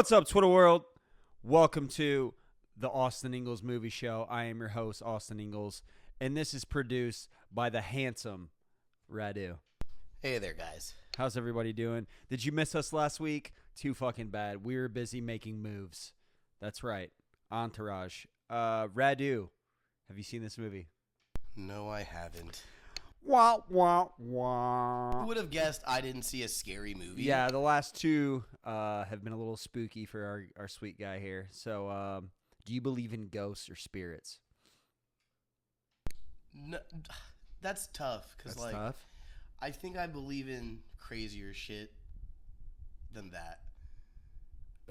What's up, Twitter world? Welcome to the Austin Ingels movie show. I am your host, Austin Ingels, and this is produced by the handsome Radu. Hey there, guys. How's everybody doing? Did you miss us last week? Too fucking bad. We were busy making moves. That's right. Entourage. Radu, have you seen this movie? No, I haven't. Wah, wah, wah. Who would have guessed I didn't see a scary movie? Yeah, the last two have been a little spooky for our sweet guy here. So, do you believe in ghosts or spirits? No, that's tough. Because, That's tough. I think I believe in crazier shit than that.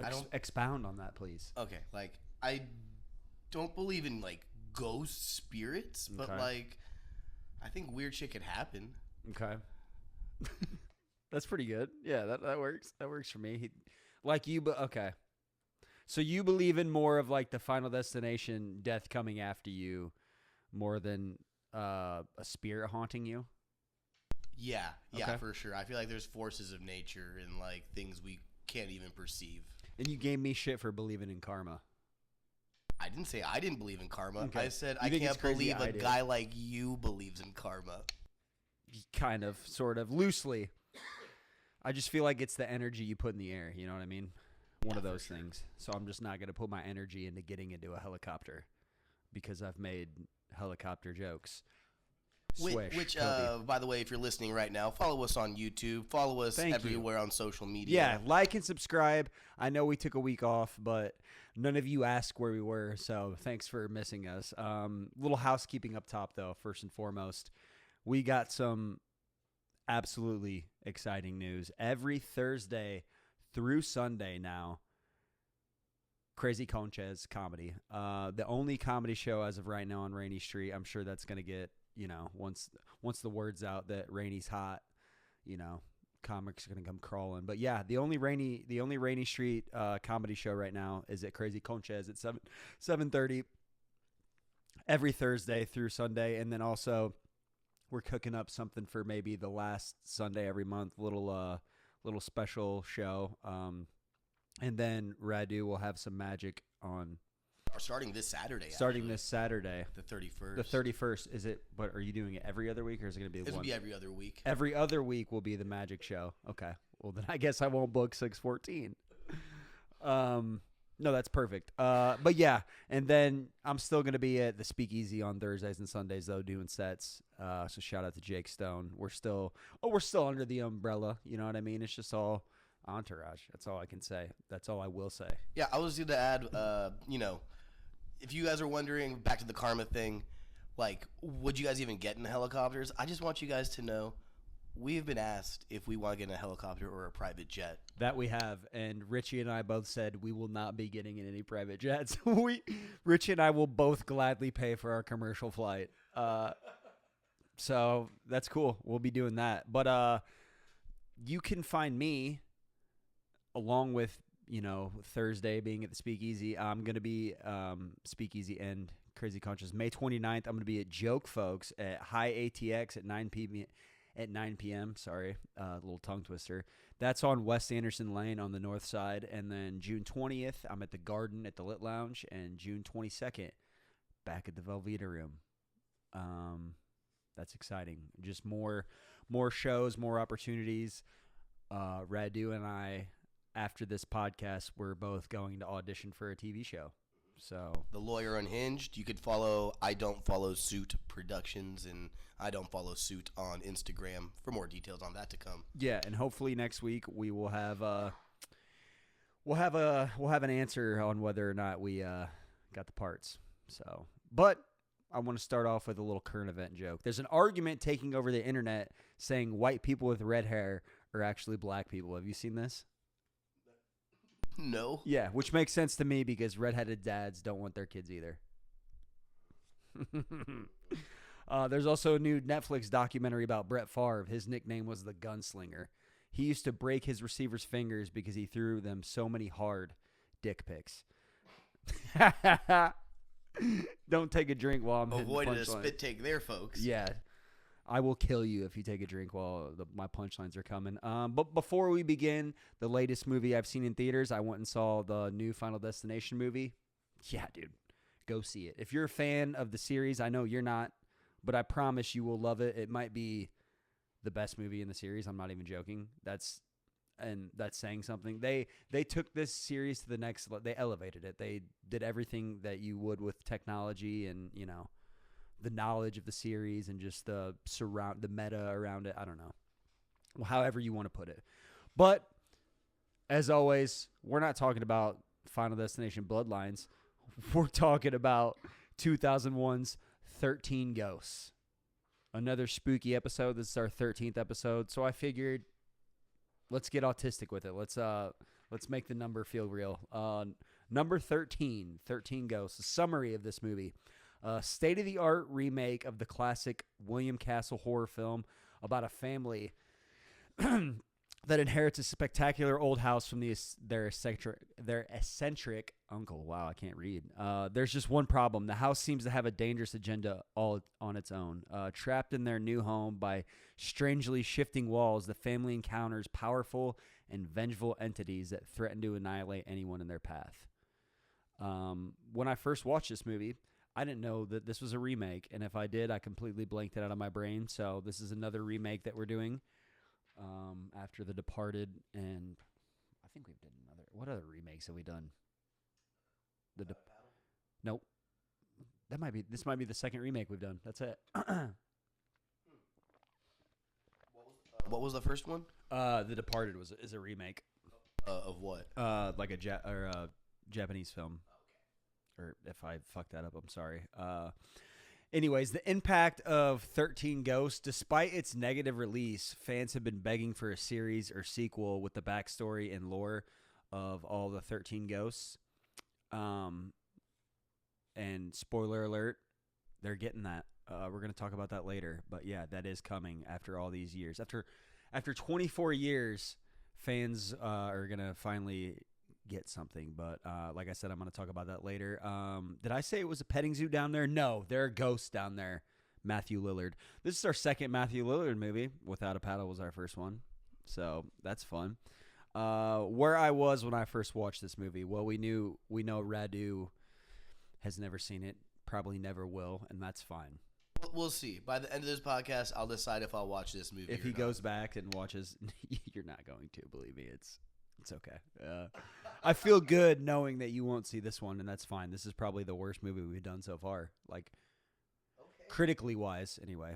I don't Expound on that, please. Okay, I don't believe in, ghost spirits, but, Okay. I think weird shit could happen. Okay. That's pretty good. Yeah, that works. That works for me. Okay. So you believe in more of the Final Destination, death coming after you, more than a spirit haunting you? Yeah, Okay. for sure. I feel like there's forces of nature and, things we can't even perceive. And you gave me shit for believing in karma. I didn't say I didn't believe in karma. Okay. I said You I think it's can't crazy? believe I a do. guy like you believes in karma. Kind of, sort of, loosely. I just feel like it's the energy you put in the air. You know what I mean? One of for those sure. things. So I'm just not going to put my energy into getting into a helicopter because I've made helicopter jokes. Swish. Which, Kobe. by the way, if you're listening right now, follow us on YouTube. Follow us Thank you. everywhere on social media. Yeah, like and subscribe. I know we took a week off, but none of you asked where we were, so thanks for missing us. Little housekeeping up top, though, first and foremost. We got some absolutely exciting news. Every Thursday through Sunday now, Crazy Conchas comedy. The only comedy show as of right now on Rainy Street. I'm sure that's going to get, once the word's out that Rainy's hot, comics are going to come crawling. But yeah, the only Rainy Street comedy show right now is at Crazy Conchas at 7:30 every Thursday through Sunday. And then also we're cooking up something for maybe the last Sunday every month, little special show. And then Radu will have some magic on Or starting this Saturday. this Saturday. The 31st. The 31st, is it? But are you doing it every other week, or is it going to be This will one? be every other week. Every other week will be the magic show. Okay. Well, then I guess I won't book 614. No, that's perfect. But yeah, and then I'm still going to be at the Speakeasy on Thursdays and Sundays, though, doing sets. So shout out to Jake Stone. We're still under the umbrella. You know what I mean? It's just all entourage. That's all I can say. That's all I will say. Yeah, I was going to add, if you guys are wondering, back to the karma thing, would you guys even get in helicopters? I just want you guys to know we have been asked if we want to get in a helicopter or a private jet. That we have, and Richie and I both said we will not be getting in any private jets. Richie and I will both gladly pay for our commercial flight. So that's cool. We'll be doing that. But you can find me along with, Thursday being at the Speakeasy. I'm going to be Speakeasy and Crazy Conscious May 29th. I'm going to be at Joke Folks at High ATX at 9 p.m. Sorry, a little tongue twister. That's on West Anderson Lane on the north side. And then June 20th, I'm at the Garden at the Lit Lounge. And June 22nd, back at the Velveeta Room. That's exciting. Just more shows, more opportunities. Radu and I, after this podcast, we're both going to audition for a TV show. So The Lawyer Unhinged. You could follow I Don't Follow Suit Productions and I Don't Follow Suit on Instagram for more details on that to come. yeah, and hopefully next week we will have we'll have an answer on whether or not we got the parts. So, but I want to start off with a little current event joke. There's an argument taking over the internet saying white people with red hair are actually black people. Have you seen this? No. Yeah, which makes sense to me because redheaded dads don't want their kids either. There's also a new Netflix documentary about Brett Favre. His nickname was the Gunslinger. He used to break his receivers' fingers because he threw them so many hard dick pics. Don't take a drink while I'm hitting Avoided a punchlines. spit take there, folks. Yeah. I will kill you if you take a drink while my punchlines are coming. But before we begin, the latest movie I've seen in theaters, I went and saw the new Final Destination movie. Yeah, dude, go see it. If you're a fan of the series, I know you're not, but I promise you will love it. It might be the best movie in the series. I'm not even joking. That's saying something. They took this series to the next. They elevated it. They did everything that you would with technology and the knowledge of the series and just the meta around it. I don't know, well, however you want to put it. But as always, we're not talking about Final Destination Bloodlines. We're talking about 2001's 13 Ghosts. Another spooky episode. This is our 13th episode. So I figured, let's get autistic with it. Let's make the number feel real. Number 13 Ghosts. A summary of this movie. State-of-the-art remake of the classic William Castle horror film about a family that inherits a spectacular old house from their eccentric uncle. Wow, I can't read. There's just one problem. The house seems to have a dangerous agenda all on its own. Trapped in their new home by strangely shifting walls, the family encounters powerful and vengeful entities that threaten to annihilate anyone in their path. When I first watched this movie, I didn't know that this was a remake, and if I did, I completely blanked it out of my brain. So this is another remake that we're doing after The Departed, and I think we've done another. What other remakes have we done? Nope. This might be the second remake we've done. That's it. What was the first one? The Departed is a remake. Of what? Like a Japanese film. Or if I fucked that up, I'm sorry. Anyways, the impact of 13 Ghosts, despite its negative release, fans have been begging for a series or sequel with the backstory and lore of all the 13 Ghosts. And spoiler alert, they're getting that. We're going to talk about that later. But yeah, that is coming after all these years. After 24 years, fans are going to finally get something. But like I said, I'm going to talk about that later. Did I say it was a petting zoo down there? No, there are ghosts down there. Matthew Lillard. This is our second Matthew Lillard movie. Without a Paddle was our first one. So that's fun. Where I was when I first watched this movie. Well, we know Radu has never seen it, probably never will, and that's fine. We'll see. By the end of this podcast, I'll decide if I'll watch this movie. If he goes back and watches, you're not going to, believe me. It's okay. I feel good knowing that you won't see this one, and that's fine. This is probably the worst movie we've done so far, like critically wise. Anyway,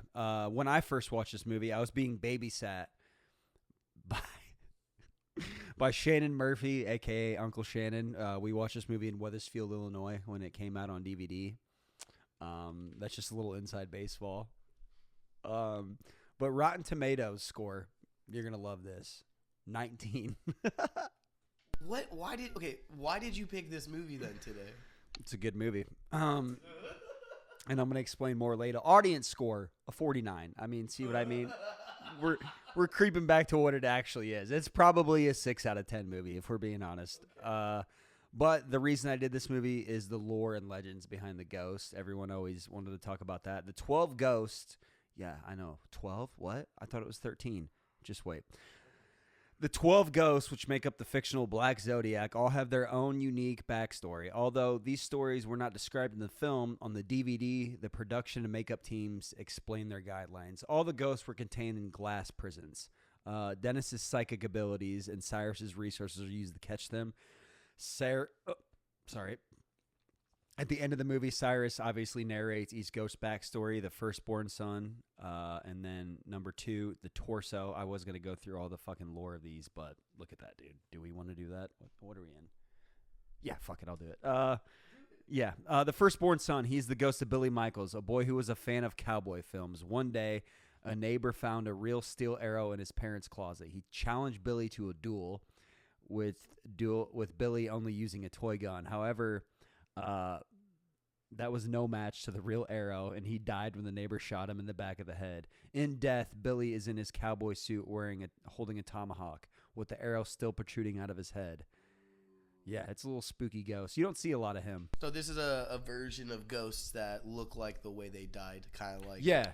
when I first watched this movie, I was being babysat by Shannon Murphy, a.k.a. Uncle Shannon. We watched this movie in Wethersfield, Illinois when it came out on DVD. That's just a little inside baseball. But Rotten Tomatoes score, you're going to love this. 19. What? Why did you pick this movie then today? It's a good movie. And I'm going to explain more later. Audience score, a 49. I mean, see what I mean? We're creeping back to what it actually is. It's probably a 6 out of 10 movie, if we're being honest. But the reason I did this movie is the lore and legends behind the ghosts. Everyone always wanted to talk about that. The 12 ghosts. Yeah, I know. 12? What? I thought it was 13. Just wait. The 12 ghosts, which make up the fictional Black Zodiac, all have their own unique backstory. Although these stories were not described in the film, on the DVD, the production and makeup teams explain their guidelines. All the ghosts were contained in glass prisons. Dennis's psychic abilities and Cyrus's resources are used to catch them. At the end of the movie, Cyrus obviously narrates each ghost's backstory, the firstborn son, and then number 2, the torso. I was going to go through all the fucking lore of these, but look at that, dude. Do we want to do that? What are we in? Yeah, fuck it, I'll do it. The firstborn son, he's the ghost of Billy Michaels, a boy who was a fan of cowboy films. One day, a neighbor found a real steel arrow in his parents' closet. He challenged Billy to a duel with Billy only using a toy gun. However, that was no match to the real arrow, and he died when the neighbor shot him in the back of the head. In death, Billy is in his cowboy suit holding a tomahawk with the arrow still protruding out of his head. Yeah, it's a little spooky ghost. You don't see a lot of him. So this is a version of ghosts that look like the way they died, kind of like... Yeah.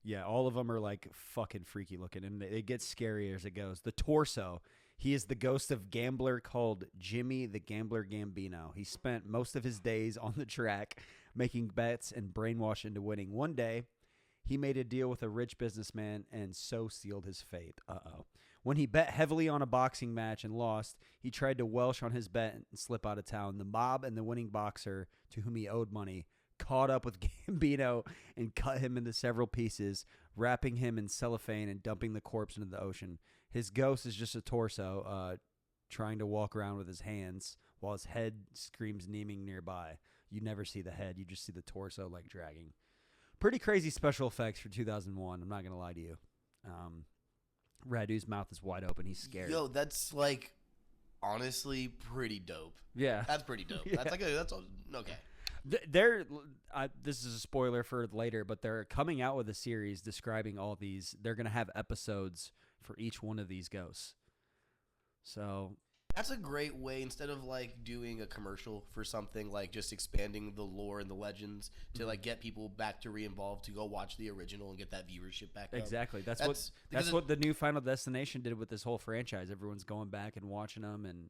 Yeah, all of them are like fucking freaky looking, and it gets scarier as it goes. The torso. He is the ghost of gambler called Jimmy the Gambler Gambino. He spent most of his days on the track making bets and brainwash into winning. One day, he made a deal with a rich businessman and so sealed his fate. Uh-oh. When he bet heavily on a boxing match and lost, he tried to welsh on his bet and slip out of town. The mob and the winning boxer, to whom he owed money, caught up with Gambino and cut him into several pieces, wrapping him in cellophane and dumping the corpse into the ocean. His ghost is just a torso trying to walk around with his hands while his head screams Neeming nearby. You never see the head. You just see the torso like dragging. Pretty crazy special effects for 2001. I'm not going to lie to you. Radu's mouth is wide open. He's scared. Yo, that's like honestly pretty dope. Yeah. That's pretty dope. Yeah. That's okay. This is a spoiler for later, but they're coming out with a series describing all these. They're going to have episodes for each one of these ghosts. So that's a great way, instead of like doing a commercial for something, like just expanding the lore and the legends to like get people back to re-involved to go watch the original and get that viewership back up. Exactly. That's what the new Final Destination did with this whole franchise. Everyone's going back and watching them, and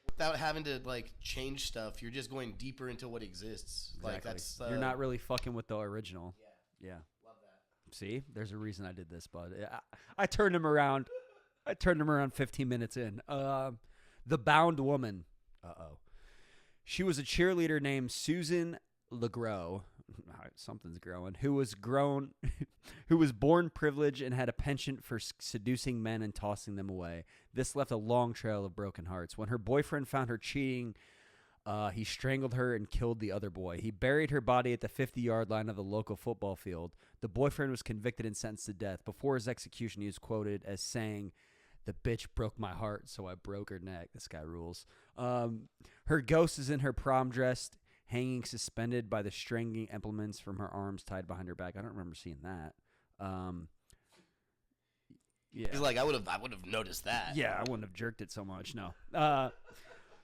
without having to like change stuff, you're just going deeper into what exists. exactly. Like that's you're not really fucking with the original. Yeah. Love that. See, there's a reason I did this, bud. I turned him around. 15 minutes in. The Bound Woman. Uh-oh. She was a cheerleader named Susan LeGros. Something's growing. Who was born privileged and had a penchant for seducing men and tossing them away. This left a long trail of broken hearts. When her boyfriend found her cheating, he strangled her and killed the other boy. He buried her body at the 50-yard line of the local football field. The boyfriend was convicted and sentenced to death. Before his execution, he was quoted as saying, "The bitch broke my heart, so I broke her neck." This guy rules. Her ghost is in her prom dress, hanging suspended by the stringing implements from her arms tied behind her back. I don't remember seeing that. Yeah. He's like, I would have noticed that. Yeah, I wouldn't have jerked it so much. No.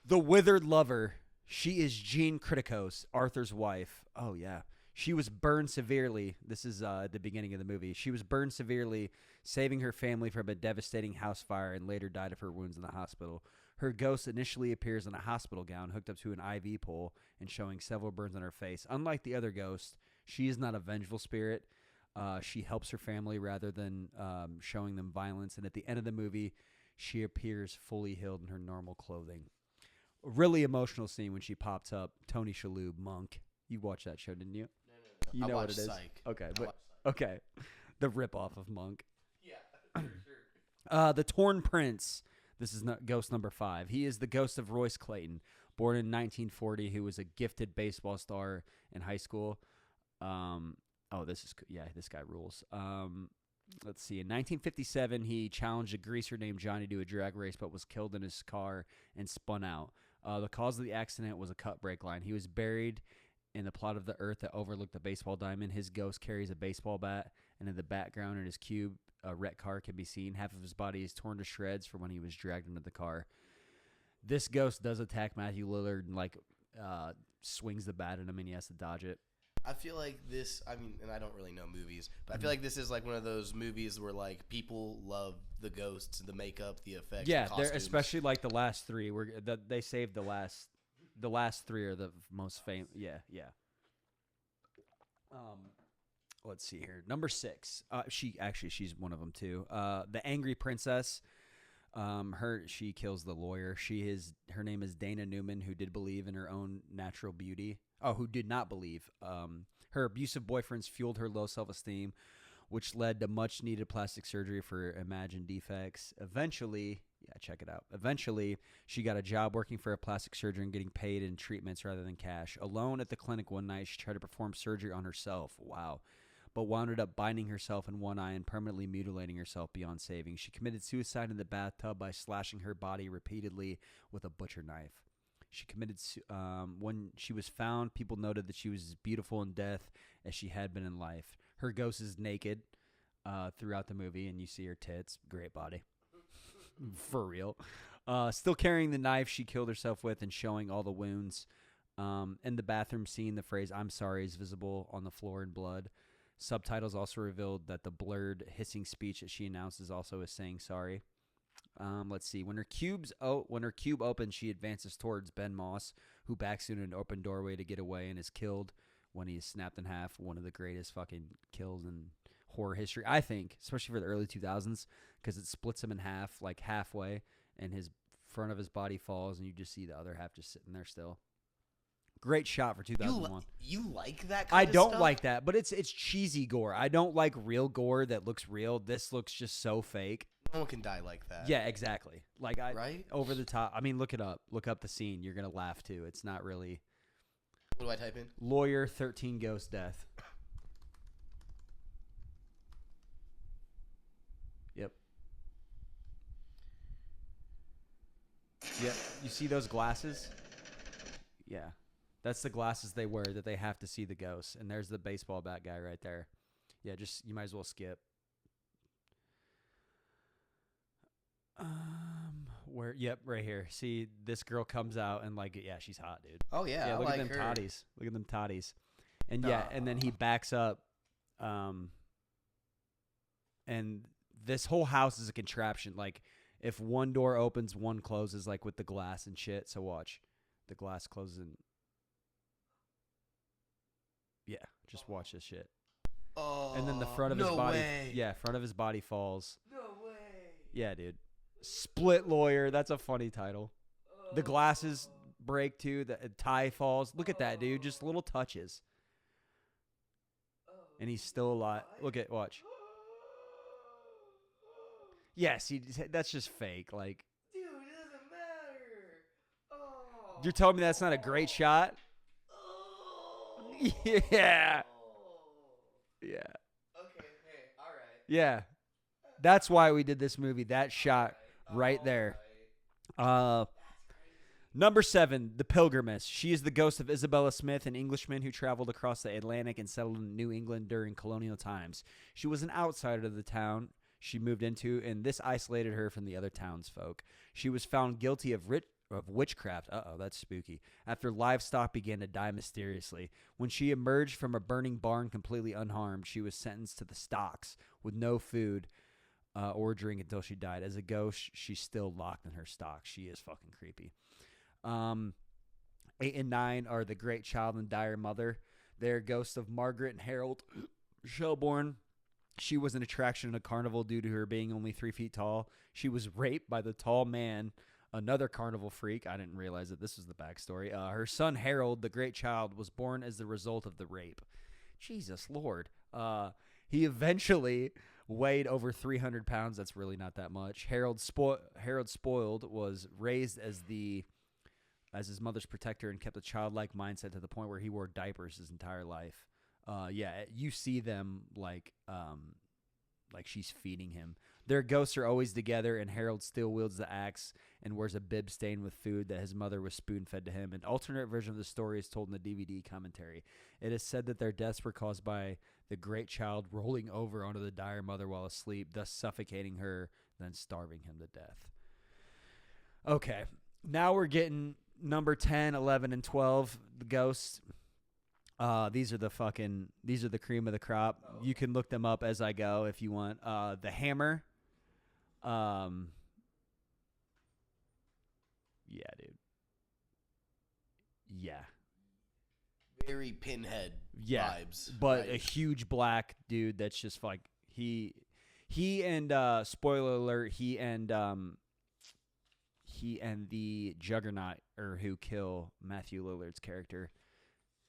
The Withered Lover. She is Jean Criticos, Arthur's wife. Oh, yeah. She was burned severely. This is at the beginning of the movie. She was burned severely, saving her family from a devastating house fire, and later died of her wounds in the hospital. Her ghost initially appears in a hospital gown hooked up to an IV pole and showing several burns on her face. Unlike the other ghost, she is not a vengeful spirit. She helps her family rather than showing them violence. And at the end of the movie, she appears fully healed in her normal clothing. A really emotional scene when she pops up. Tony Shalhoub, Monk. You watched that show, didn't you? No. You know what it is. Psych. Okay, but okay, the ripoff of Monk. Yeah, for sure. The Torn Prince. This is ghost number 5. He is the ghost of Royce Clayton, born in 1940, who was a gifted baseball star in high school. This guy rules. Let's see. In 1957, he challenged a greaser named Johnny to a drag race, but was killed in his car and spun out. The cause of the accident was a cut brake line. He was buried in the plot of the earth that overlooked the baseball diamond. His ghost carries a baseball bat, and in the background in his cube, a wrecked car can be seen. Half of his body is torn to shreds from when he was dragged into the car. This ghost does attack Matthew Lillard and swings the bat at him, and he has to dodge it. I feel like this, and I don't really know movies, but I feel like this is like one of those movies where like people love the ghosts, the makeup, the effects, Yeah, the they're costumes. especially like the last 3. They saved the last 3 are the most famous. Yeah. Let's see here. Number 6. She's one of them too. The Angry Princess. She kills the lawyer. Her name is Dana Newman, who did believe in her own natural beauty. Oh, who did not believe. Her abusive boyfriends fueled her low self-esteem, which led to much needed plastic surgery for imagined defects. Eventually, check it out. Eventually, she got a job working for a plastic surgeon and getting paid in treatments rather than cash. Alone at the clinic one night, she tried to perform surgery on herself. Wow. But wound up binding herself in one eye and permanently mutilating herself beyond saving. She committed suicide in the bathtub by slashing her body repeatedly with a butcher knife. She committed when she was found, people noted that she was as beautiful in death as she had been in life. Her ghost is naked throughout the movie, and you see her tits. Great body. For real. Still carrying the knife she killed herself with and showing all the wounds. In the bathroom scene, the phrase "I'm sorry" is visible on the floor in blood. Subtitles also revealed that the blurred, hissing speech that she announces also is saying sorry. Let's see. When her cube opens, she advances towards Ben Moss, who backs into an open doorway to get away and is killed when he is snapped in half. One of the greatest fucking kills in horror history, I think, especially for the early 2000s, because it splits him in half, like halfway, and his front of his body falls, and you just see the other half just sitting there still. Great shot for 2001. You like that I kind of don't stuff? like that, but it's cheesy gore. I don't like real gore that looks real. This looks just so fake. No one can die like that. Yeah, exactly. Like Right? over the top. I mean, look it up. Look up the scene. You're gonna laugh too. It's not really. What do I type in? Lawyer 13 ghost death. Yep. Yep. You see those glasses? Yeah. That's the glasses they wear that they have to see the ghost. And there's the baseball bat guy right there. Yeah, just you might as well skip. Where? Yep, right here. See, this girl comes out and like, yeah, she's hot, dude. Oh yeah, Yeah, I look like at them her. toddies. Look at them toddies. And yeah, and then he backs up. And this whole house is a contraption. Like, if one door opens, one closes, like with the glass and shit. So watch, the glass closes and yeah, just watch this shit. Oh, And then the front of no his body, way. yeah, front of his body falls. No way. Yeah, dude. Split lawyer. That's a funny title. The glasses break too. The tie falls. Look at that, dude. Just little touches. And he's still alive. Look at, watch. Yes, that's just fake. Like, Dude, it doesn't matter. Oh. you're telling me that's not a great shot? Oh. Yeah. Yeah. Okay. Hey. All right. Yeah. That's why we did this movie. That shot right there. Number 7, The Pilgrimess. She is the ghost of Isabella Smith, an Englishman who traveled across the Atlantic and settled in New England during colonial times. She was an outsider of the town she moved into, and this isolated her from the other townsfolk. She was found guilty of witchcraft. Uh-oh, that's spooky. After livestock began to die mysteriously. When she emerged from a burning barn completely unharmed, she was sentenced to the stocks with no food or drink until she died. As a ghost, she's still locked in her stocks. She is fucking creepy. 8 and 9 are The Great Child and Dire Mother. They're ghosts of Margaret and Harold Shelbourne. She was an attraction in a carnival due to her being only 3 feet tall. She was raped by the tall man, another carnival freak. I didn't realize that this was the backstory. Her son Harold, the Great Child, was born as the result of the rape. Jesus Lord. He eventually weighed over 300 pounds. That's really not that much. Harold Spoiled was raised as his mother's protector and kept a childlike mindset to the point where he wore diapers his entire life. Yeah, you see them like she's feeding him. Their ghosts are always together, and Harold still wields the axe and wears a bib stained with food that his mother was spoon-fed to him. An alternate version of the story is told in the DVD commentary. It is said that their deaths were caused by the Great Child rolling over onto the dire mother while asleep, thus suffocating her, then starving him to death. Okay, now we're getting number 10, 11, and 12, the ghosts. These are the cream of the crop. You can look them up as I go if you want. The Hammer. Yeah, dude. Yeah. Very Pinhead vibes. But right? a huge black dude that's just like he and spoiler alert, he and the Juggernaut who kill Matthew Lillard's character.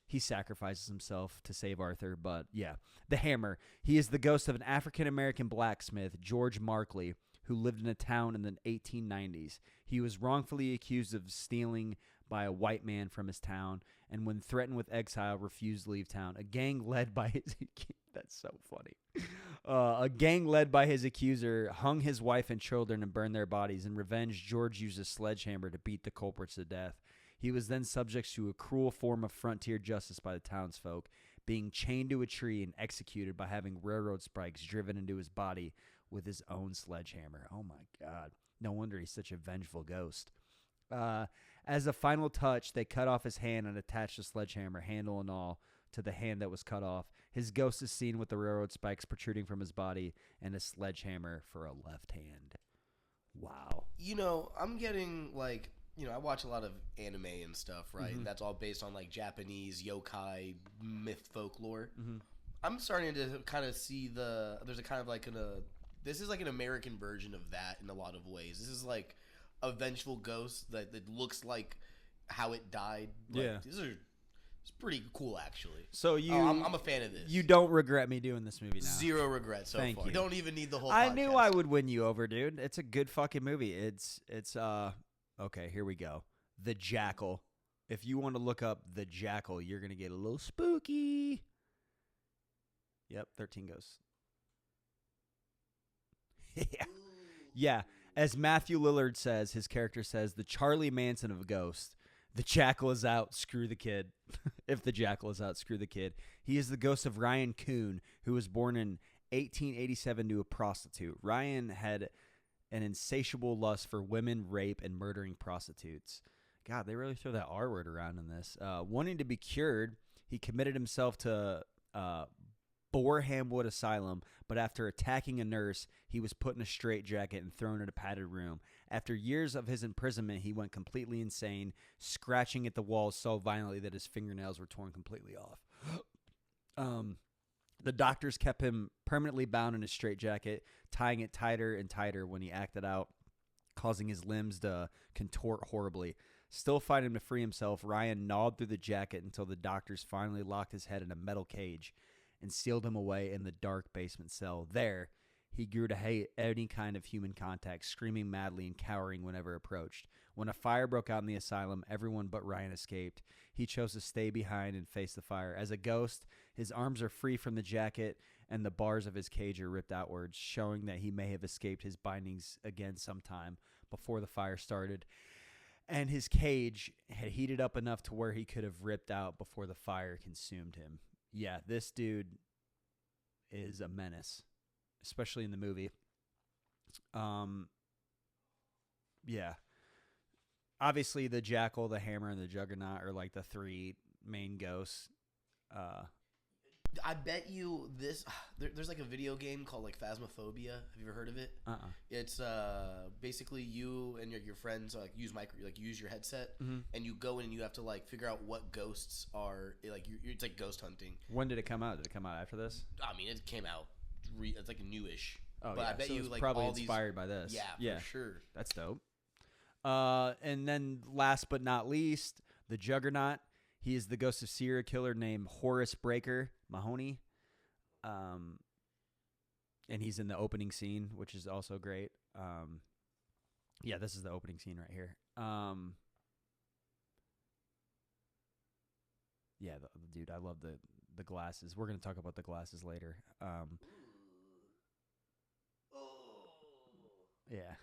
He sacrifices himself to save Arthur, but yeah. The Hammer. He is the ghost of an African-American blacksmith, George Markley, who lived in a town in the 1890s. He was wrongfully accused of stealing by a white man from his town, and when threatened with exile, refused to leave town. A gang led by his... That's so funny. A gang led by his accuser hung his wife and children and burned their bodies. In revenge, George used a sledgehammer to beat the culprits to death. He was then subject to a cruel form of frontier justice by the townsfolk, being chained to a tree and executed by having railroad spikes driven into his body with his own sledgehammer. Oh my God. No wonder he's such a vengeful ghost. As a final touch, they cut off his hand and attached the sledgehammer, handle and all, to the hand that was cut off. His ghost is seen with the railroad spikes protruding from his body and a sledgehammer for a left hand. Wow. You know, I'm getting like, you know, I watch a lot of anime and stuff, right? Mhm. And that's all based on like Japanese yokai myth folklore. Mm-hmm. I'm starting to kind of see there's a kind of like this is like an American version of that in a lot of ways. This is like a vengeful ghost that looks like how it died. Like, Yeah. it's pretty cool actually. So you, I'm a fan of this. You don't regret me doing this movie now. Zero regrets so Thank far. you. Don't even need the whole I podcast. knew I would win you over, dude. It's a good fucking movie. It's okay, here we go. The Jackal. If you want to look up The Jackal, you're going to get a little spooky. Yep, 13 ghosts. Yeah. Yeah. As Matthew Lillard says, his character says, the Charlie Manson of Ghost. The Jackal is out, screw the kid. If the Jackal is out, screw the kid. He is the ghost of Ryan Kuhn, who was born in 1887 to a prostitute. Ryan had an insatiable lust for women, rape, and murdering prostitutes. God, they really throw that R word around in this. Wanting to be cured, he committed himself to Borehamwood Asylum, but after attacking a nurse, he was put in a straitjacket and thrown in a padded room. After years of his imprisonment, he went completely insane, scratching at the walls so violently that his fingernails were torn completely off. The doctors kept him permanently bound in a straitjacket, tying it tighter and tighter when he acted out, causing his limbs to contort horribly. Still fighting to free himself, Ryan gnawed through the jacket until the doctors finally locked his head in a metal cage and sealed him away in the dark basement cell. There, he grew to hate any kind of human contact, screaming madly and cowering whenever approached. When a fire broke out in the asylum, everyone but Ryan escaped. He chose to stay behind and face the fire. As a ghost, his arms are free from the jacket and the bars of his cage are ripped outwards, showing that he may have escaped his bindings again sometime before the fire started. And his cage had heated up enough to where he could have ripped out before the fire consumed him. Yeah, this dude is a menace, especially in the movie. Yeah. Obviously, the Jackal, the Hammer, and the Juggernaut are like the three main ghosts. I bet you this. There's like a video game called like Phasmophobia. Have you ever heard of it? It's basically you and your friends use your headset, and you go in and you have to like figure out what ghosts are like. It's like ghost hunting. When did it come out? Did it come out after this? I mean, it came out. It's like newish. Oh, but yeah. I bet so you it's like probably all inspired by this. Yeah, for sure. That's dope. And then last but not least, the Juggernaut. He is the ghost of serial killer named Horace Breaker Mahoney. And he's in the opening scene, which is also great. Yeah, this is the opening scene right here. Yeah, dude, I love the glasses. We're going to talk about the glasses later. Yeah.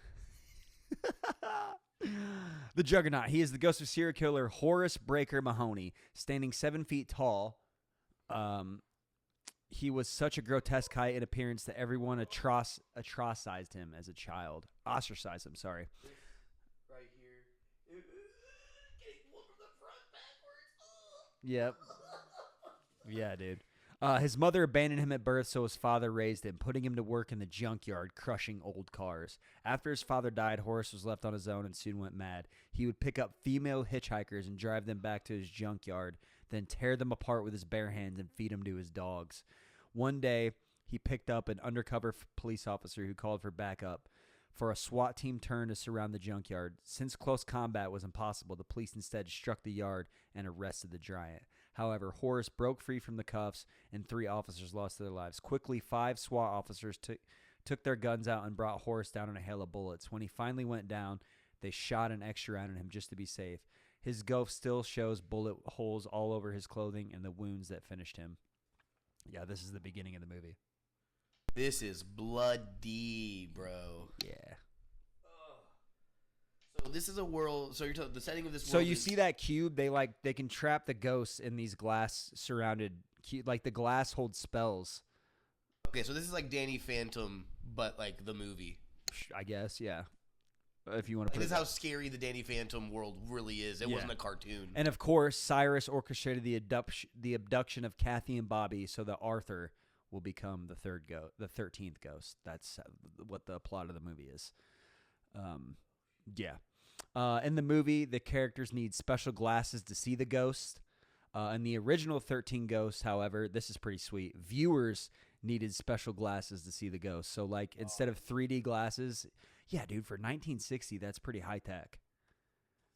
The Juggernaut. He is the ghost of serial killer Horace Breaker Mahoney, standing 7 feet tall. He was such a grotesque height in appearance that everyone ostracized him as a child. Ostracized him, sorry. Right here. Getting pulled from the front backwards. Yep. Yeah, dude. His mother abandoned him at birth, so his father raised him, putting him to work in the junkyard, crushing old cars. After his father died, Horace was left on his own and soon went mad. He would pick up female hitchhikers and drive them back to his junkyard, then tear them apart with his bare hands and feed them to his dogs. One day, he picked up an undercover police officer who called for backup. For a SWAT team turned to surround the junkyard. Since close combat was impossible, the police instead struck the yard and arrested the giant. However, Horace broke free from the cuffs, and 3 officers lost their lives. Quickly, 5 SWAT officers took their guns out and brought Horace down in a hail of bullets. When he finally went down, they shot an extra round at him just to be safe. His ghost still shows bullet holes all over his clothing and the wounds that finished him. Yeah, this is the beginning of the movie. This is bloody, bro. Yeah. So this is a world. So you're talking the setting of this world. So you see that cube? They can trap the ghosts in these glass surrounded like the glass holds spells. Okay, so this is like Danny Phantom, but like the movie. I guess, yeah. if you want to put It it is that how scary the Danny Phantom world really is. It wasn't a cartoon. And of course, Cyrus orchestrated the abduction of Kathy and Bobby so that Arthur will become the 13th ghost. That's what the plot of the movie is. In the movie, the characters need special glasses to see the ghost. In the original 13 Ghosts, however, this is pretty sweet. Viewers needed special glasses to see the ghost. So, like, instead of 3D glasses, yeah, dude, for 1960, that's pretty high tech.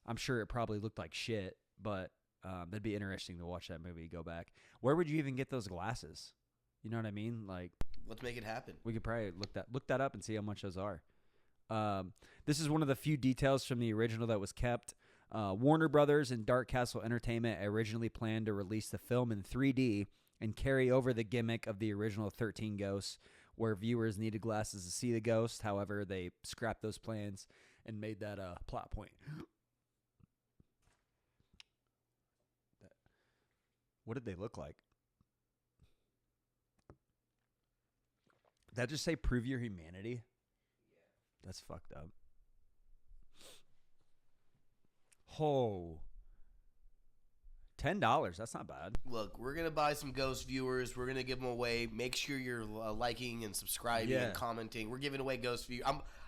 I'm sure it probably looked like shit, but that'd be interesting to watch that movie, go back. Where would you even get those glasses? You know what I mean? Like, let's make it happen. We could probably look that up and see how much those are. This is one of the few details from the original that was kept. Warner Brothers and Dark Castle Entertainment originally planned to release the film in 3D and carry over the gimmick of the original 13 Ghosts, where viewers needed glasses to see the ghost. However, they scrapped those plans and made that a plot point. What did they look like? Did that just say prove your humanity? That's fucked up. Oh. $10. That's not bad. Look, we're going to buy some Ghost viewers. We're going to give them away. Make sure you're liking and subscribing and commenting. We're giving away Ghost viewers.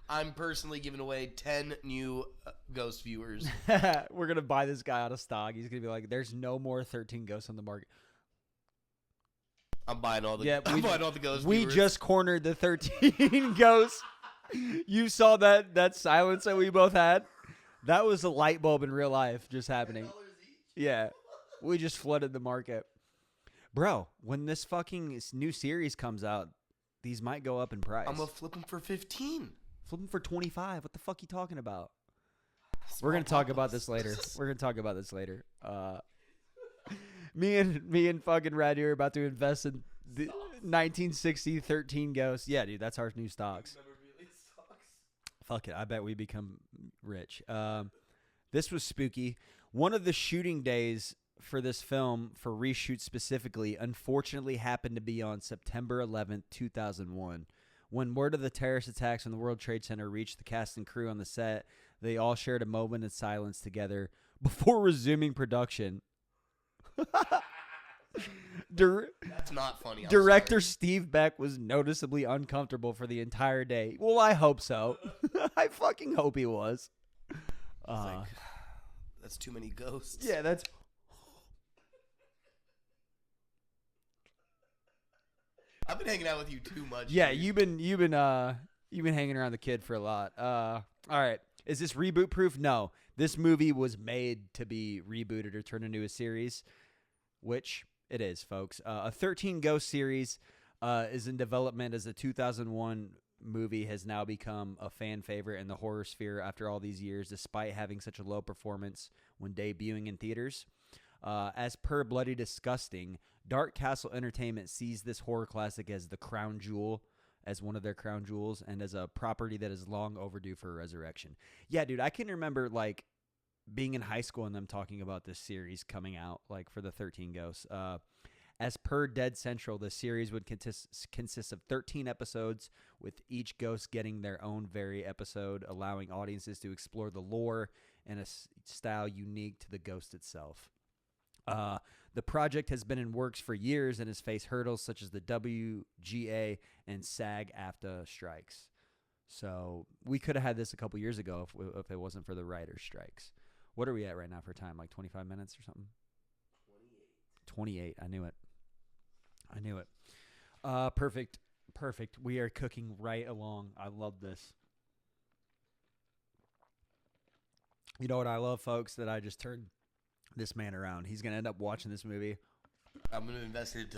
I'm personally giving away 10 new Ghost viewers. We're going to buy this guy out of stock. He's going to be like, there's no more 13 Ghosts on the market. I'm buying all the I'm buying all the Ghost we viewers. Just cornered the 13 Ghosts. You saw that silence that we both had? That was a light bulb in real life just happening. Yeah. We just flooded the market. Bro, when this fucking new series comes out, these might go up in price. I'm going to flip them for 15. Flip them for 25. What the fuck you talking about? We're going to talk about this later. Me and fucking Raddy are about to invest in the 1960 13 Ghosts. Yeah, dude, that's our new stocks. Fuck it. I bet we become rich. This was spooky. One of the shooting days for this film, for reshoot specifically, unfortunately happened to be on September 11th, 2001. When word of the terrorist attacks on the World Trade Center reached the cast and crew on the set, they all shared a moment of silence together before resuming production. That's not funny. Director Steve Beck was noticeably uncomfortable for the entire day. Well, I hope so. I fucking hope he was. Like, that's too many ghosts. Yeah, that's... I've been hanging out with you too much. Yeah, dude. you've been hanging around the kid for a lot. All right. Is this reboot proof? No. This movie was made to be rebooted or turned into a series, which it is, folks. A 13 Ghost series is in development, as the 2001 movie has now become a fan favorite in the horror sphere after all these years, despite having such a low performance when debuting in theaters. As per Bloody Disgusting, Dark Castle Entertainment sees this horror classic as the crown jewel, as one of their crown jewels, and as a property that is long overdue for a resurrection. Yeah, dude, I can remember, like, being in high school and them talking about this series coming out, like, for the 13 Ghosts. As per Dead Central, the series would consist of 13 episodes, with each ghost getting their own very episode, allowing audiences to explore the lore in a style unique to the ghost itself. The project has been in works for years and has faced hurdles such as the WGA and SAG-AFTRA strikes. So we could have had this a couple years ago if it wasn't for the writers' strikes. What are we at right now for time? Like 25 minutes or something? 28. I knew it. Perfect. We are cooking right along. I love this. You know what I love, folks? That I just turned this man around. He's going to end up watching this movie. I'm going to invest it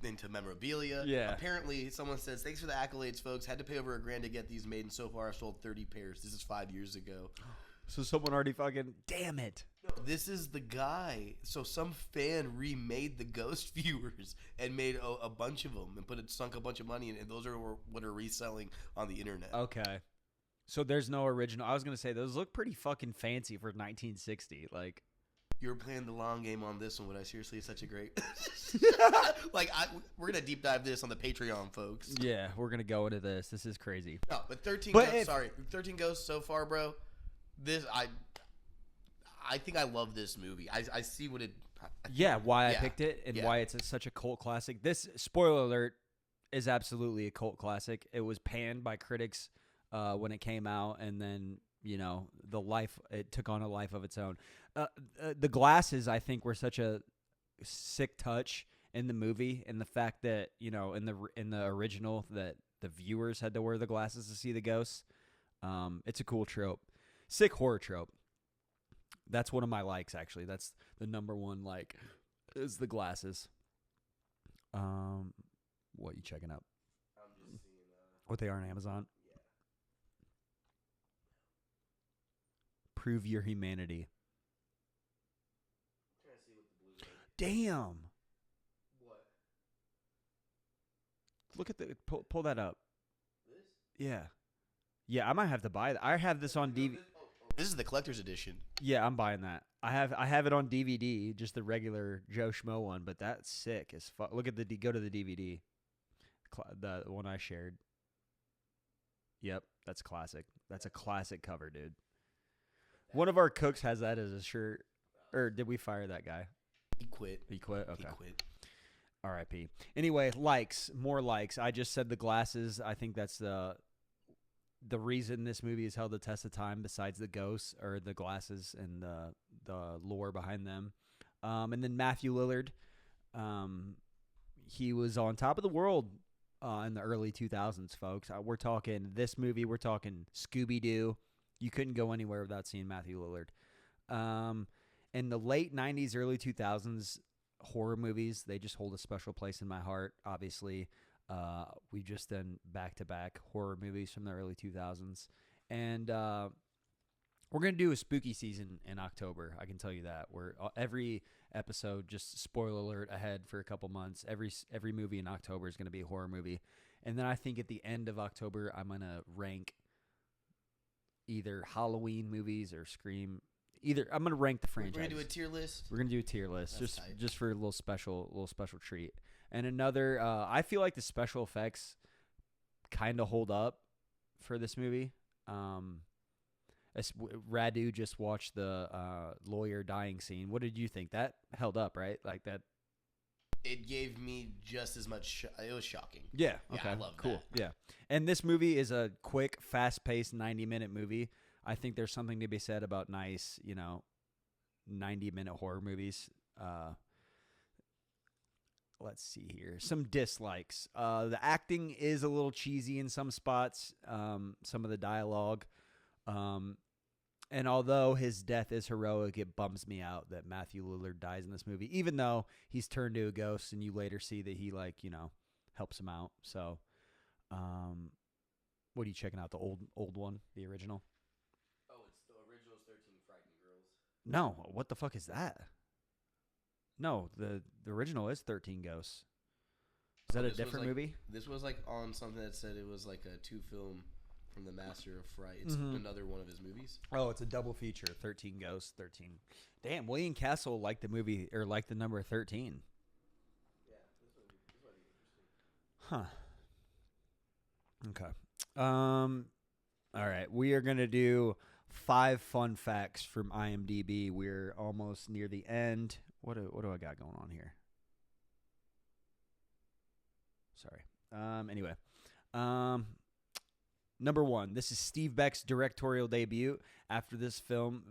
into memorabilia. Yeah. Apparently, someone says, thanks for the accolades, folks. Had to pay over $1,000 to get these made, and so far I've sold 30 pairs. This is 5 years ago. So someone already fucking... Damn it. No, this is the guy. So some fan remade the Ghost viewers and made a bunch of them and sunk a bunch of money in it. And those are what are reselling on the internet. Okay. So there's no original. I was going to say, those look pretty fucking fancy for 1960. Like... You were playing the long game on this one, but I seriously is such a great... we're going to deep dive this on the Patreon, folks. Yeah, we're going to go into this. This is crazy. No, but 13 but Ghosts, 13 Ghosts so far, bro. this I think I love this movie. I see what it. Yeah, why I Yeah. picked it and Yeah. why it's such a cult classic. This, spoiler alert, is absolutely a cult classic. It was panned by critics when it came out, and then it took on a life of its own. The glasses, I think, were such a sick touch in the movie, and the fact that in the original that the viewers had to wear the glasses to see the ghosts. It's a cool trope, sick horror trope. That's one of my likes, actually. That's the number one like, is the glasses. What you checking up? I'm just seeing. What they are on Amazon? Prove your humanity. I'm trying to see what the blue. Damn. What? Look at the pull that up. This? Yeah. Yeah, I might have to buy that. I have this on DVD. This is the collector's edition. Yeah, I'm buying that. I have it on DVD, just the regular Joe Schmo one, but that's sick as fuck. Look at go to the DVD. The one I shared. Yep, that's classic. That's a classic cover, dude. One of our cooks has that as a shirt. Or did we fire that guy? He quit. He quit? Okay. He quit. R.I.P. Anyway, more likes. I just said the glasses. I think that's the reason this movie has held the test of time, besides the ghosts or the glasses and the lore behind them. And then Matthew Lillard, he was on top of the world in the early 2000s, folks. We're talking this movie. We're talking Scooby-Doo. You couldn't go anywhere without seeing Matthew Lillard. In the late 90s, early 2000s, horror movies, they just hold a special place in my heart, obviously. We've just done back-to-back horror movies from the early 2000s. And we're going to do a spooky season in October. I can tell you that. Every episode, just spoiler alert ahead for a couple months, every movie in October is going to be a horror movie. And then I think at the end of October, I'm going to rank either Halloween movies or Scream. I'm going to rank the franchise. We're going to do a tier list? We're going to do a tier list That's tight. just for a little special treat. And another, I feel like the special effects kind of hold up for this movie. Radu just watched the lawyer dying scene. What did you think? That held up, right? Like that. It gave me just as much. It was shocking. Yeah. Okay. Yeah, I love cool. that. Yeah. And this movie is a quick, fast-paced 90-minute movie. I think there's something to be said about nice, 90-minute horror movies. Let's see here. Some dislikes. The acting is a little cheesy in some spots. Some of the dialogue. And although his death is heroic, it bums me out that Matthew Lillard dies in this movie, even though he's turned to a ghost and you later see that he, helps him out. So, what are you checking out? The old one? The original? Oh, it's the original 13 Frightened Girls. No. What the fuck is that? No, the original is 13 Ghosts. Is that a different movie? This was on something that said it was like a 2-film from the Master of Fright. It's another one of his movies. Oh, it's a double feature. 13 Ghosts, 13. Damn, William Castle liked the movie, or liked the number 13. Yeah, this might be interesting. Huh. Okay. All right. We are going to do 5 fun facts from IMDb. We're almost near the end. What do I got going on here? Sorry. Anyway. Number 1, this is Steve Beck's directorial debut. After this film,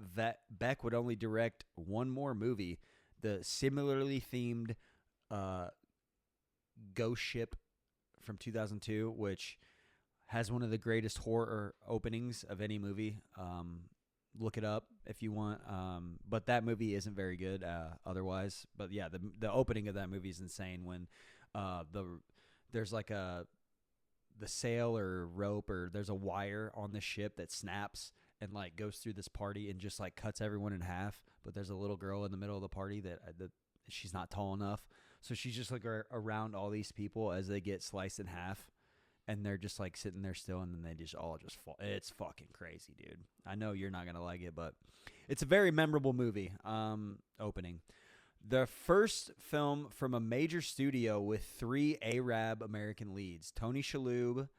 Beck would only direct one more movie, the similarly themed Ghost Ship from 2002, which has one of the greatest horror openings of any movie. Look it up if you want. But that movie isn't very good otherwise. But yeah, the opening of that movie is insane when there's like the sail or rope or there's a wire on the ship that snaps and goes through this party and just cuts everyone in half. But there's a little girl in the middle of the party that she's not tall enough. So she's just around all these people as they get sliced in half. And they're just sitting there still, and then they just all just fall. It's fucking crazy, dude. I know you're not gonna like it, but it's a very memorable movie. Opening, the first film from a major studio with 3 Arab American leads: Tony Shalhoub,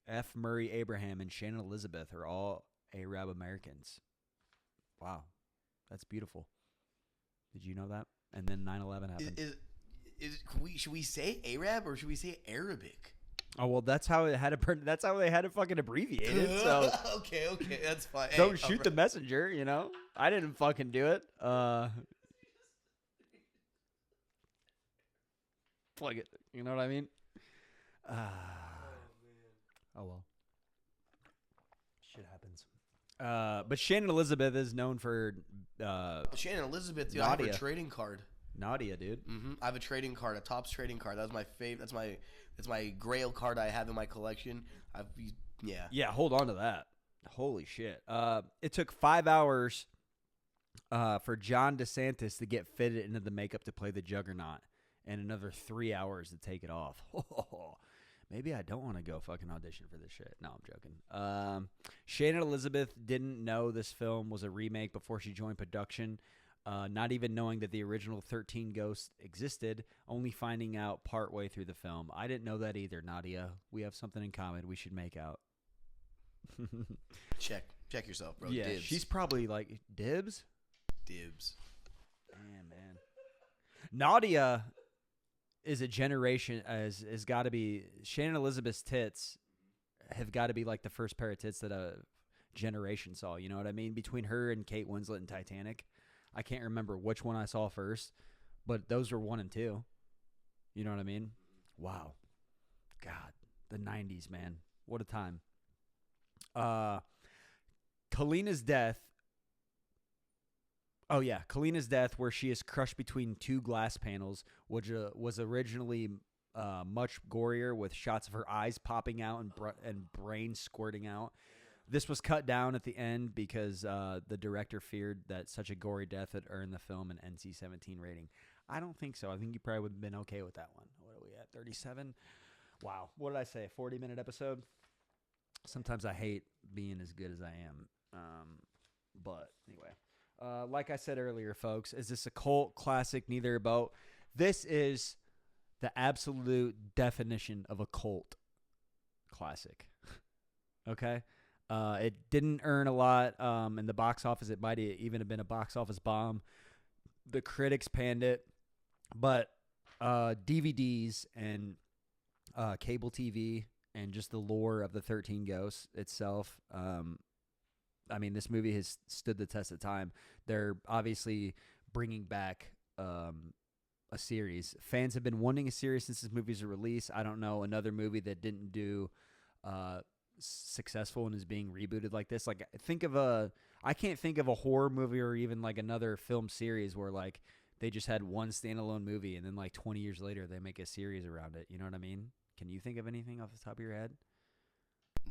F. Murray Abraham, and Shannon Elizabeth are all Arab Americans. Wow, that's beautiful. Did you know that? And then 9/11 happened. Should we say Arab or should we say Arabic? Oh well, that's how it had to. That's how they had to fucking abbreviate it. So okay, that's fine. don't shoot the messenger. You know, I didn't fucking do it. Plug it. You know what I mean? Oh well. Shit happens. But Shannon Elizabeth is known for Shannon Elizabeth. Dude, I have Nadia. a trading card. Nadia, dude. I have a trading card, a Topps trading card. That was my favorite. That's my Grail card I have in my collection. Yeah, hold on to that. Holy shit. It took 5 hours for John DeSantis to get fitted into the makeup to play the Juggernaut, and another 3 hours to take it off. Maybe I don't want to go fucking audition for this shit. No, I'm joking. Shannon Elizabeth didn't know this film was a remake before she joined production. Not even knowing that the original 13 Ghosts existed, only finding out partway through the film. I didn't know that either, Nadia. We have something in common. We should make out. Check yourself, bro. Yeah, Dibs. she's probably like, dibs? Dibs. Damn, man. Nadia is a generation, has got to be, Shannon Elizabeth's tits have got to be like the first pair of tits that a generation saw. You know what I mean? Between her and Kate Winslet in Titanic. I can't remember which one I saw first, but those were 1 and 2. You know what I mean? Wow. God, the 90s, man. What a time. Kalina's death. Oh, yeah. Kalina's death, where she is crushed between 2 glass panels, which was originally much gorier, with shots of her eyes popping out and brain squirting out. This was cut down at the end because the director feared that such a gory death would earn the film an NC-17 rating. I don't think so. I think you probably would have been okay with that one. What are we at, 37? Wow. What did I say, a 40-minute episode? Sometimes I hate being as good as I am. But anyway, like I said earlier, folks, is this a cult classic? Neither a boat. This is the absolute definition of a cult classic. Okay? It didn't earn a lot in the box office. It might even have been a box office bomb. The critics panned it. But DVDs and cable TV and just the lore of the 13 Ghosts itself, I mean, this movie has stood the test of time. They're obviously bringing back a series. Fans have been wanting a series since this movie's release. I don't know another movie that didn't do successful and is being rebooted like this. Like, I can't think of a horror movie or even like another film series where like they just had one standalone movie and then like 20 years later they make a series around it. You know what I mean? Can you think of anything off the top of your head?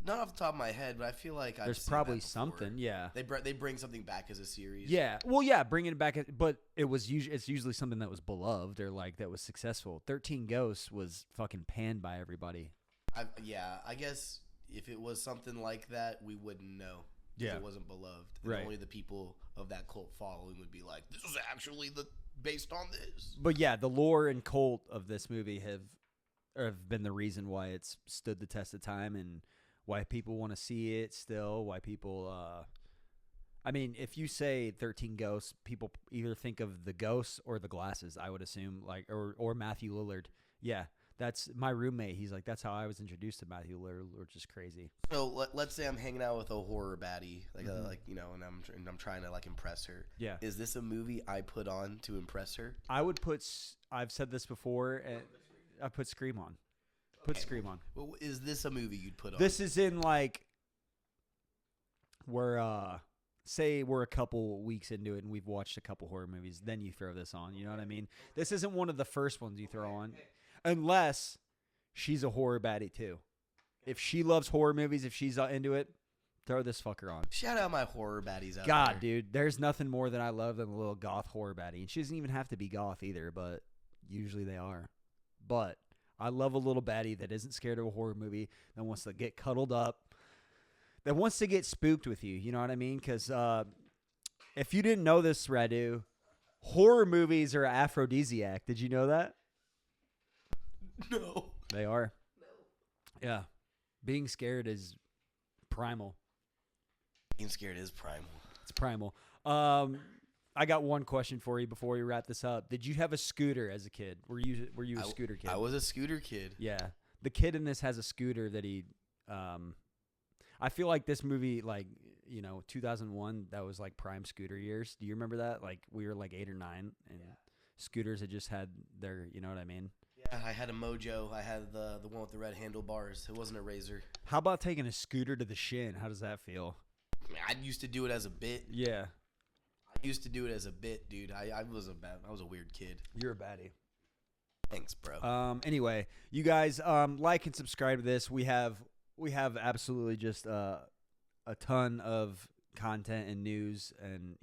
Not off the top of my head, but I feel like there's probably something. Yeah, they bring something back as a series. Yeah, well, yeah, bringing it back, but it's usually something that was beloved or like that was successful. 13 Ghosts was fucking panned by everybody. I guess if it was something like that, we wouldn't know. Yeah, if it wasn't beloved. And right. Only the people of that cult following would be like, "This was actually based on this." But yeah, the lore and cult of this movie have been the reason why it's stood the test of time and why people want to see it still. Why people, I mean, if you say 13 Ghosts, people either think of the ghosts or the glasses. I would assume, like, or Matthew Lillard. Yeah. That's my roommate. He's like, that's how I was introduced to Matthew Lillard, which is crazy. So let's say I'm hanging out with a horror baddie, and I'm trying to like impress her. Yeah. Is this a movie I put on to impress her? I've said this before, and I put Scream on. Scream on. Well, is this a movie you'd put on? This is in like, say we're a couple weeks into it and we've watched a couple horror movies. Then you throw this on. You know what I mean? This isn't one of the first ones you throw on. Unless she's a horror baddie too. If she loves horror movies, if she's into it, throw this fucker on. Shout out my horror baddies out God, there. dude, there's nothing more that I love than a little goth horror baddie. And she doesn't even have to be goth either, but usually they are. But I love a little baddie that isn't scared of a horror movie, that wants to get cuddled up, that wants to get spooked with you. You know what I mean? Because if you didn't know this, Radu, horror movies are aphrodisiac. Did you know that? No. They are. No. Yeah. Being scared is primal. Being scared is primal. It's primal. I got one question for you before we wrap this up. Did you have a scooter as a kid? Were you a scooter kid? I was a scooter kid. Yeah. The kid in this has a scooter that he I feel like this movie, like, 2001, that was like prime scooter years. Do you remember that? Like, we were like 8 or 9 and scooters had just had their, you know what I mean? Yeah, I had a Mojo. I had the one with the red handlebars. It wasn't a Razor. How about taking a scooter to the shin? How does that feel? I mean, I used to do it as a bit. Yeah. I used to do it as a bit, dude. I was a weird kid. You're a baddie. Thanks, bro. Anyway, you guys like and subscribe to this. We have absolutely just a ton of content and news and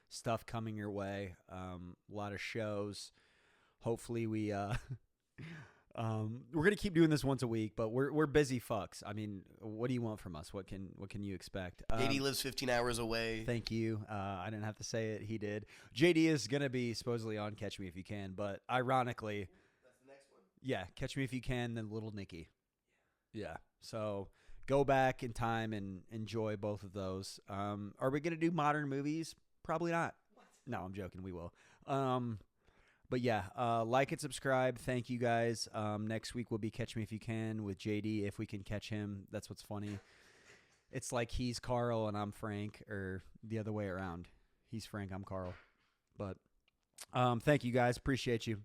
stuff coming your way. A lot of shows. Hopefully we we're gonna keep doing this once a week, but we're busy fucks. I mean, what do you want from us? What can you expect? JD lives 15 hours away. Thank you. I didn't have to say it. He did. JD is gonna be supposedly on Catch Me If You Can, but ironically, That's the next one. yeah, Catch Me If You Can, then Little Nicky. Yeah. So go back in time and enjoy both of those. Are we gonna do modern movies? Probably not. What? No, I'm joking. We will. But yeah, like and subscribe. Thank you guys. Next week will be Catch Me If You Can with JD, if we can catch him. That's what's funny. It's like he's Carl and I'm Frank, or the other way around. He's Frank, I'm Carl. But thank you guys. Appreciate you.